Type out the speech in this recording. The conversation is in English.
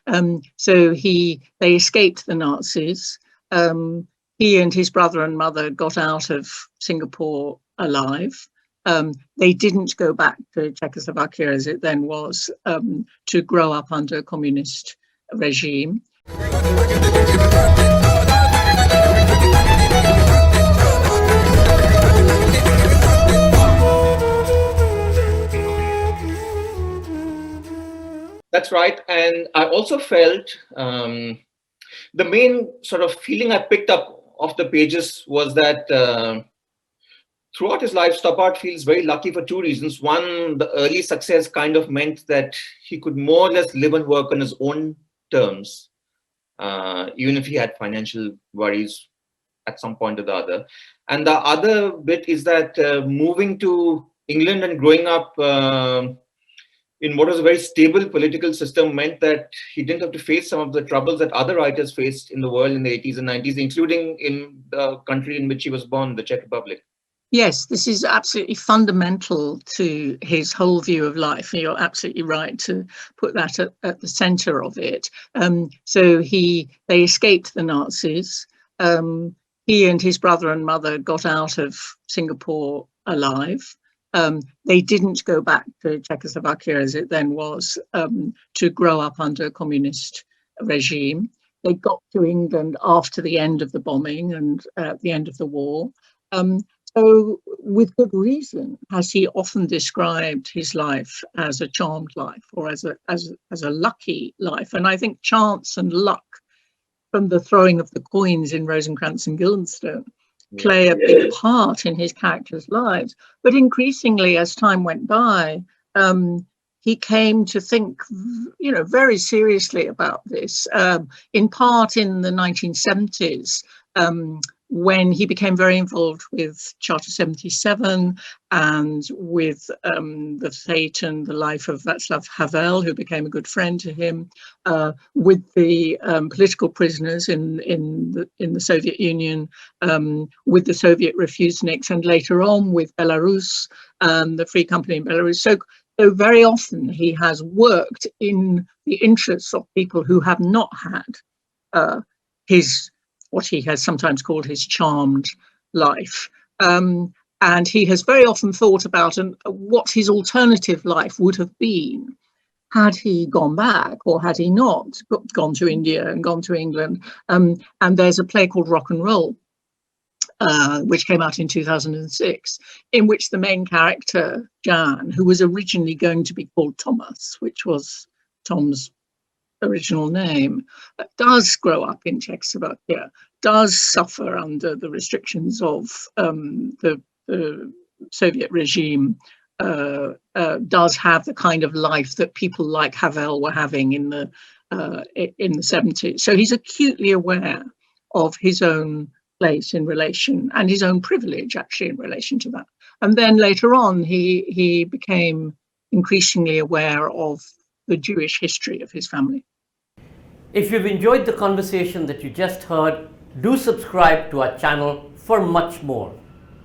They escaped the Nazis. He and his brother and mother got out of Singapore alive. They didn't go back to Czechoslovakia, as it then was, to grow up under a communist regime. That's right. And I also felt the main sort of feeling I picked up of the pages was that throughout his life, Stoppard feels very lucky for two reasons. One, the early success kind of meant that he could more or less live and work on his own terms, even if he had financial worries at some point or the other. And the other bit is that moving to England and growing up in what was a very stable political system meant that he didn't have to face some of the troubles that other writers faced in the world in the 80s and 90s, including in the country in which he was born, the Czech Republic. Yes, this is absolutely fundamental to his whole view of life. You're absolutely right to put that at the center of it. They escaped the Nazis. He and his brother and mother got out of Singapore alive. They didn't go back to Czechoslovakia, as it then was, to grow up under a communist regime. They got to England after the end of the bombing and the end of the war. So with good reason has he often described his life as a charmed life or as a lucky life. And I think chance and luck, from the throwing of the coins in Rosencrantz and Guildenstern, play a big part in his characters' lives. But increasingly, as time went by, he came to think, very seriously about this. In part in the 1970s, when he became very involved with Charter 77 and with the fate and the life of Václav Havel, who became a good friend to him, with the political prisoners in the Soviet Union, with the Soviet refuseniks, and later on with Belarus, the Free Company in Belarus. So very often he has worked in the interests of people who have not had what he has sometimes called his charmed life. And he has very often thought about what his alternative life would have been had he gone back or had he not gone to India and gone to England. And there's a play called Rock and Roll, which came out in 2006, in which the main character, Jan, who was originally going to be called Thomas, which was Tom's original name, does grow up in Czechoslovakia, does suffer under the restrictions of the Soviet regime, does have the kind of life that people like Havel were having in the 70s. So he's acutely aware of his own place in relation, and his own privilege actually in relation to that. And then later on, he became increasingly aware of the Jewish history of his family. If you've enjoyed the conversation that you just heard, do subscribe to our channel for much more.